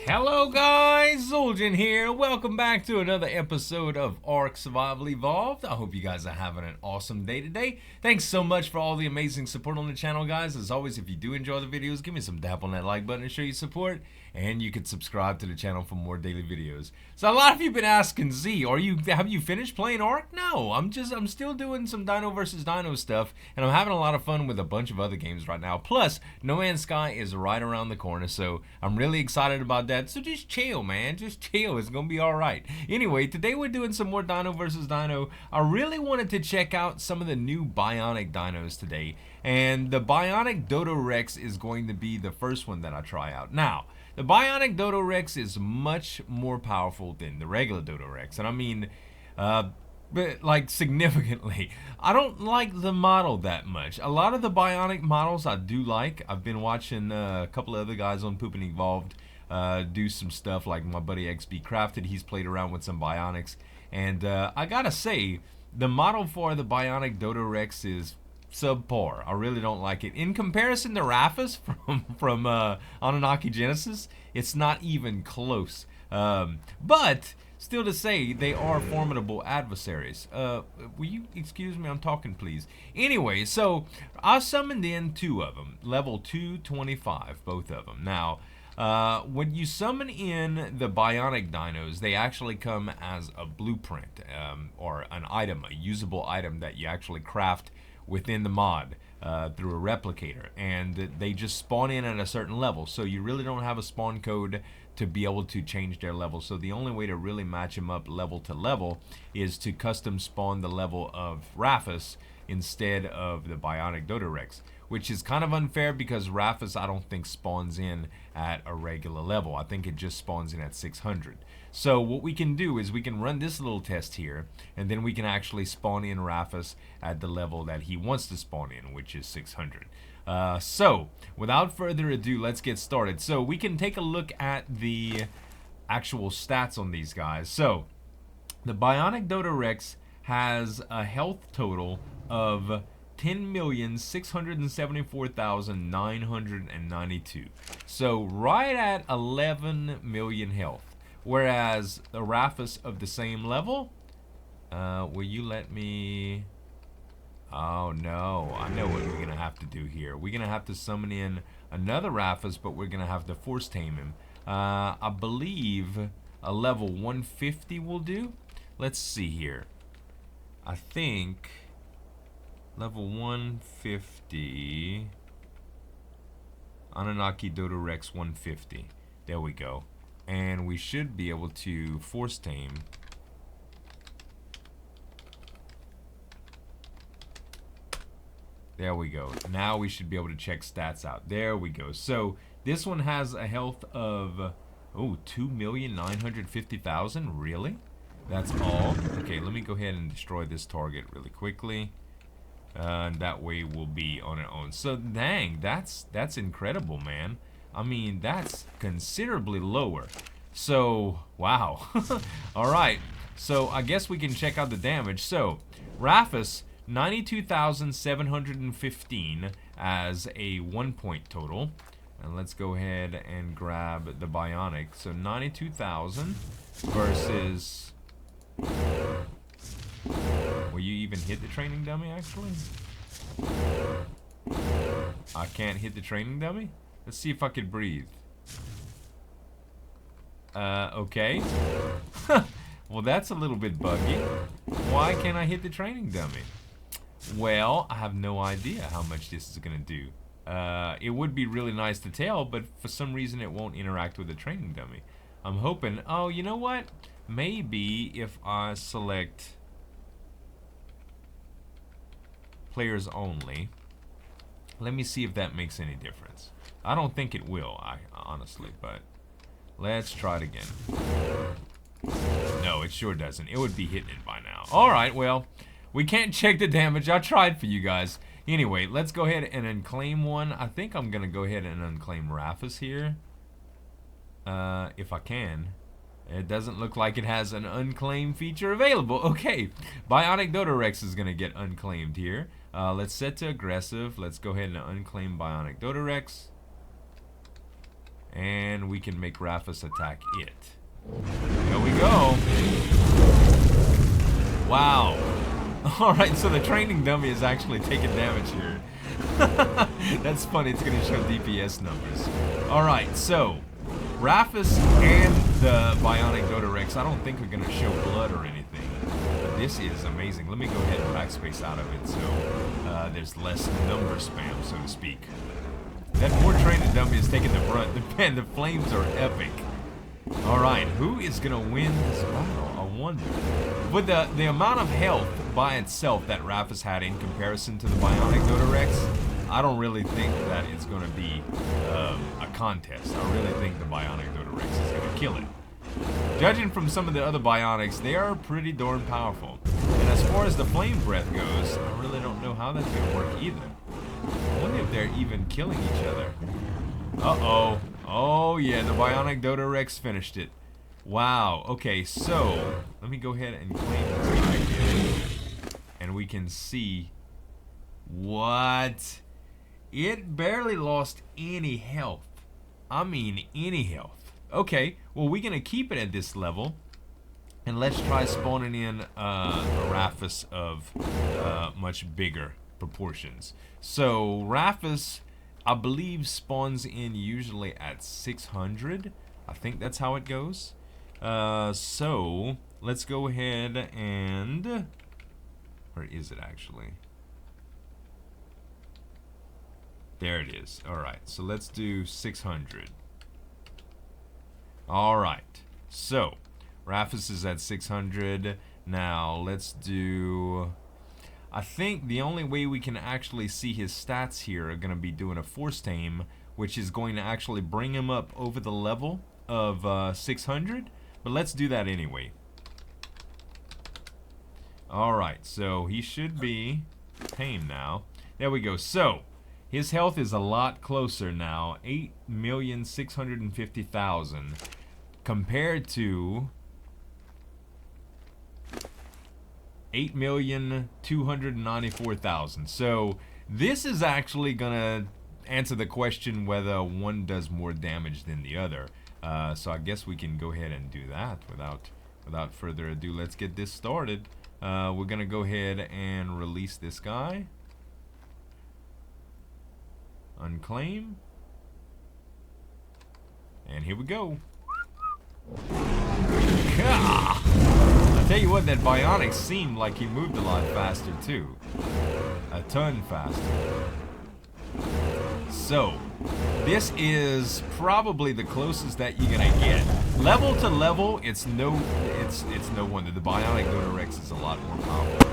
Hello guys, Zul'jin here. Welcome back to another episode of Ark Survival Evolved. I hope you guys are having an awesome day today. Thanks so much for all the amazing support on the channel, guys. As always, if you do enjoy the videos, give me some dap on that like button to show your support. And you can subscribe to the channel for more daily videos. So a lot of you have been asking, Z, have you finished playing Ark? No, I'm still doing some Dino versus Dino stuff, and I'm having a lot of fun with a bunch of other games right now. Plus, No Man's Sky is right around the corner, so I'm really excited about that. So just chill, man, just chill. It's gonna be all right. Anyway, today we're doing some more Dino versus Dino. I really wanted to check out some of the new Bionic Dinos today, and the Bionic Dodo Rex is going to be the first one that I try out. Now, the Bionic Dodo Rex is much more powerful than the regular Dodo Rex, and I mean, but like significantly. I don't like the model that much. A lot of the Bionic models I do like. I've been watching a couple of other guys on Poop and Evolved do some stuff, like my buddy XB Crafted. He's played around with some Bionics, and I gotta say, the model for the Bionic Dodo Rex is subpar. I really don't like it. In comparison to Raphus from Annunaki Genesis, it's not even close. But still to say, they are formidable adversaries. Will you excuse me? I'm talking, please. Anyway, so I summoned in two of them, level 225, both of them. Now, when you summon in the Bionic Dinos, they actually come as a blueprint, or an item, a usable item that you actually craft within the mod through a replicator, and they just spawn in at a certain level, so you really don't have a spawn code to be able to change their level. So the only way to really match them up level to level is to custom spawn the level of Raphus instead of the Bionic Dodo Rex, which is kind of unfair because Raphus I don't think spawns in at a regular level. I think it just spawns in at 600. So what we can do is we can run this little test here, and then we can actually spawn in Raphus at the level that he wants to spawn in, which is 600. So without further ado, let's get started. So we can take a look at the actual stats on these guys. So the Bionic Dodo Rex has a health total of 10,674,992. So right at 11 million health. Whereas the Raphus of the same level, will you let me... Oh no, I know what we're gonna have to do here. We're gonna have to summon in another Raphus, but we're gonna have to force tame him. I believe a level 150 will do. Let's see here. I think level 150, Annunaki Dodo Rex 150. There we go. And we should be able to force tame. There we go. Now we should be able to check stats out. There we go. So this one has a health of 2,950,000. Really? That's all? Okay, let me go ahead and destroy this target really quickly. And that way we'll be on our own. So dang, that's incredible, man. I mean, that's considerably lower. So, wow. Alright, so I guess we can check out the damage. So, Raphus, 92,715 as a 1-point total. And let's go ahead and grab the Bionic. So, 92,000 versus... Will you even hit the training dummy, actually? I can't hit the training dummy? Let's see if I could breathe. Okay. Well, that's a little bit buggy. Why can't I hit the training dummy? Well, I have no idea how much this is gonna do. It would be really nice to tell, but for some reason it won't interact with the training dummy. I'm hoping... Oh, you know what? Maybe if I select players only. Let me see if that makes any difference. I don't think it will, honestly, but let's try it again. No, it sure doesn't. It would be hitting it by now. Alright, well, we can't check the damage. I tried for you guys. Anyway, let's go ahead and unclaim one. I think I'm going to go ahead and unclaim Raphus here. If I can. It doesn't look like it has an unclaimed feature available. Okay, Bionic Dodo Rex is going to get unclaimed here. Let's set to aggressive. Let's go ahead and unclaim Bionic Dodo Rex. And we can make Raphus attack it. There we go. Wow. Alright, so the training dummy is actually taking damage here. That's funny, it's gonna show DPS numbers. Alright, so Raphus and the Bionic Dodo Rex, I don't think are gonna show blood or anything. But this is amazing. Let me go ahead and backspace out of it so there's less number spam, so to speak. That more training dummy is taking the brunt. Man, the flames are epic. Alright, who is gonna win this battle? I wonder. With the amount of health by itself that Raphus had in comparison to the Bionic Dodo Rex, I don't really think that it's gonna be a contest. I really think the Bionic Dodo Rex is gonna kill it. Judging from some of the other Bionics, they are pretty darn powerful. And as far as the flame breath goes, I really don't know how that's gonna work either. I wonder if they're even killing each other. Uh-oh. Oh, yeah, the Bionic Dodo Rex finished it. Wow. Okay, so let me go ahead and claim this guy here. And we can see what? It barely lost any health. I mean, any health. Okay, well, we're going to keep it at this level. And let's try spawning in a Raphus of much bigger proportions. So Raphus, I believe, spawns in usually at 600. I think that's how it goes. So let's go ahead and, where is it actually? There it is. All right, so let's do 600. All right, so Raphus is at 600. Now let's do, I think the only way we can actually see his stats here are going to be doing a force tame, which is going to actually bring him up over the level of 600. But let's do that anyway. Alright, so he should be tame now. There we go. So, his health is a lot closer now. 8,650,000 compared to 8,294,000. So this is actually gonna answer the question whether one does more damage than the other. So I guess we can go ahead and do that without further ado. Let's get this started. We're gonna go ahead and release this guy. Unclaim. And here we go. Gah! I tell you what, that Bionic seemed like he moved a lot faster too. A ton faster. So, this is probably the closest that you're gonna get. Level to level, it's no wonder. The Bionic Dodo Rex is a lot more powerful.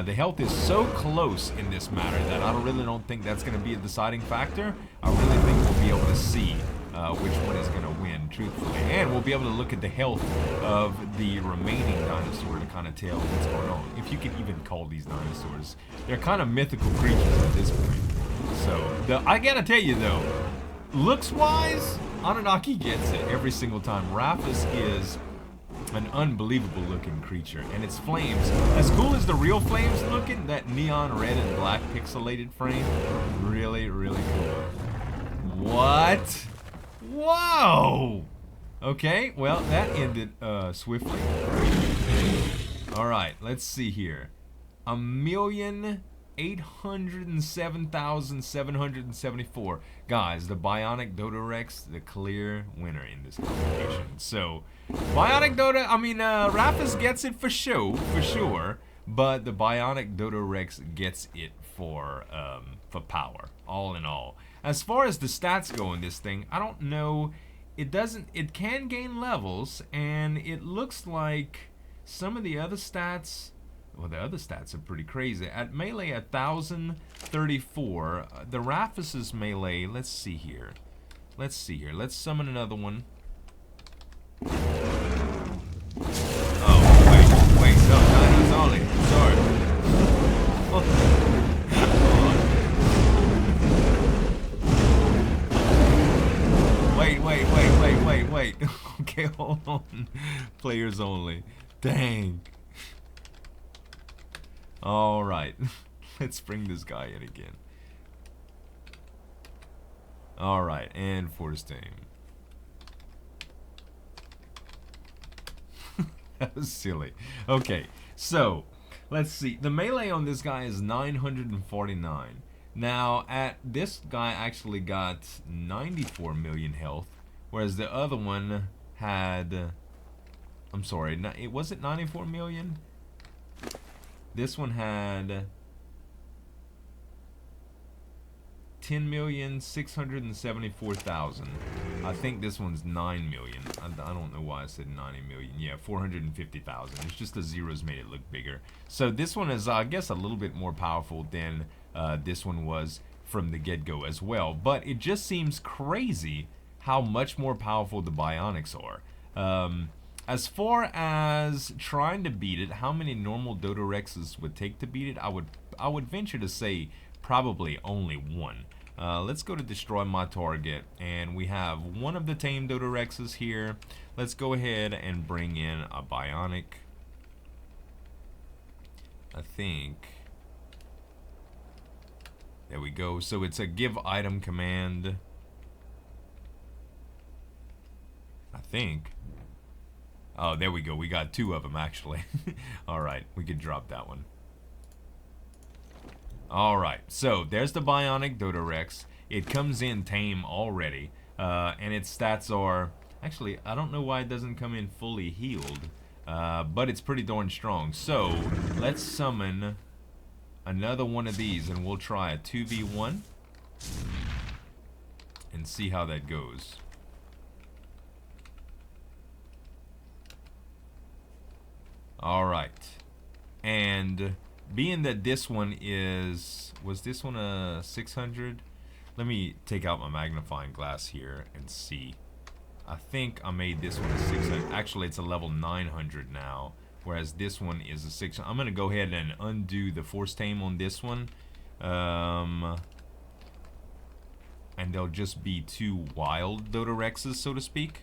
The health is so close in this matter that I really don't think that's gonna be a deciding factor. I really think we'll be able to see which one is gonna win, truthfully. And we'll be able to look at the health of the remaining dinosaur to kind of tell what's going on. If you can even call these dinosaurs. They're kind of mythical creatures at this point. So, I gotta tell you though, looks-wise, Annunaki gets it every single time. Raphus is an unbelievable looking creature, and its flames, as cool as the real flames looking, that neon red and black pixelated frame, really, really cool. What? Whoa! Okay, well, that ended swiftly. Alright, let's see here. 1,807,774. Guys, the Bionic Dodo Rex, the clear winner in this competition. So, Bionic Dodo, Raphus gets it for sure, but the Bionic Dodo Rex gets it for power, all in all. As far as the stats go in this thing, I don't know, it can gain levels, and it looks like some of the other stats, well, the other stats are pretty crazy. At melee 1,034, the Raphus's melee, let's see here. Let's summon another one. Oh, wait, no, Dino's only. Sorry. Wait. Okay, hold on. Players only. Dang. Alright. Let's bring this guy in again. Alright, and force tame. That was silly. Okay, so let's see. The melee on this guy is 949. Now, this guy actually got 94 million health, whereas the other one had, I'm sorry, it wasn't 94 million. This one had 10,674,000. I think this one's 9 million. I don't know why I said 90 million. Yeah, 450,000. It's just the zeros made it look bigger. So this one is, I guess, a little bit more powerful than this one was from the get-go as well. But it just seems crazy how much more powerful the Bionics are. As far as trying to beat it, how many normal Dodorexes would take to beat it? I would venture to say probably only one. Let's go to destroy my target, and we have one of the tame Dodorexes here. Let's go ahead and bring in a Bionic. I think. There we go. So it's a give item command. I think. Oh, there we go. We got two of them, actually. Alright, we could drop that one. Alright, so there's the Bionic Dodo Rex. It comes in tame already. And its stats are... Actually, I don't know why it doesn't come in fully healed. But it's pretty darn strong. So, let's summon another one of these, and we'll try a 2v1. And see how that goes. Alright, and being that this one is, was this one a 600? Let me take out my magnifying glass here and see. I think I made this one a 600. Actually, it's a level 900 now, whereas this one is a 600. I'm going to go ahead and undo the force tame on this one. And they'll just be two wild Dodorexes, so to speak.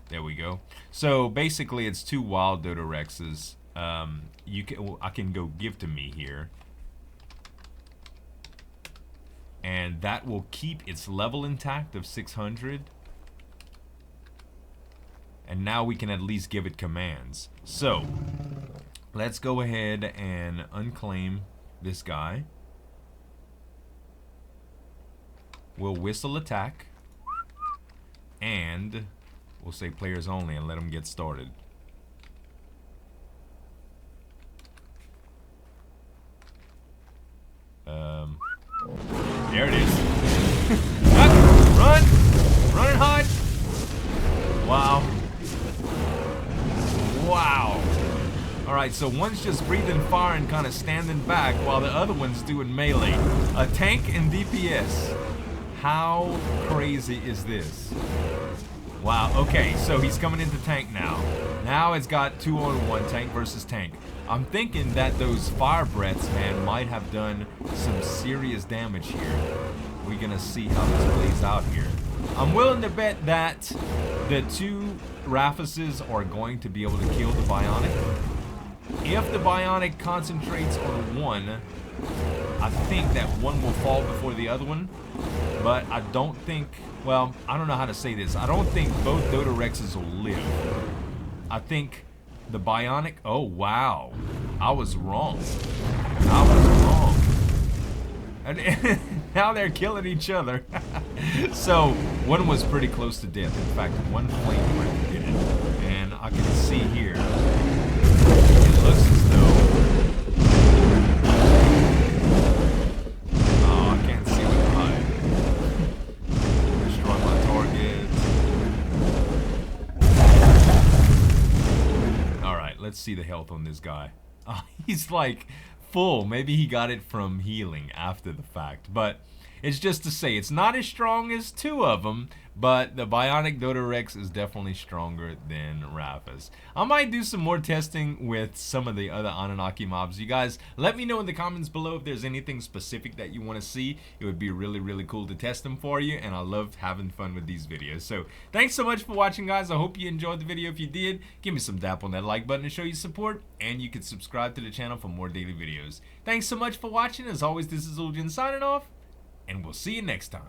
There we go. So basically, it's two wild Dodorexes. I can go give to me here, and that will keep its level intact of 600. And now we can at least give it commands. So let's go ahead and unclaim this guy. We'll whistle attack, and we'll say players only and let them get started. There it is. Run! Run and hide! Wow. Wow. Alright, so one's just breathing fire and kind of standing back while the other one's doing melee. A tank and DPS. How crazy is this? Wow, okay, so he's coming into tank now. Now it's got 2-on-1, tank versus tank. I'm thinking that those fire breaths, man, might have done some serious damage here. We're gonna see how this plays out here. I'm willing to bet that the two Raphuses are going to be able to kill the Bionic. If the Bionic concentrates on one, I think that one will fall before the other one. But I don't think, well, I don't know how to say this. I don't think both Dodorexes will live. I think the Bionic, oh wow, I was wrong. I was wrong. And now they're killing each other. So one was pretty close to death. In fact, one flamethrower did it. And I can see here, it looks as though, let's see the health on this guy. He's like full. Maybe he got it from healing after the fact. But it's just to say, it's not as strong as two of them, but the Bionic Dodo Rex is definitely stronger than Raphus. I might do some more testing with some of the other Annunaki mobs. You guys, let me know in the comments below if there's anything specific that you want to see. It would be really, really cool to test them for you, and I love having fun with these videos. So, thanks so much for watching, guys. I hope you enjoyed the video. If you did, give me some dap on that like button to show you support, and you can subscribe to the channel for more daily videos. Thanks so much for watching. As always, this is Uljan signing off, and we'll see you next time.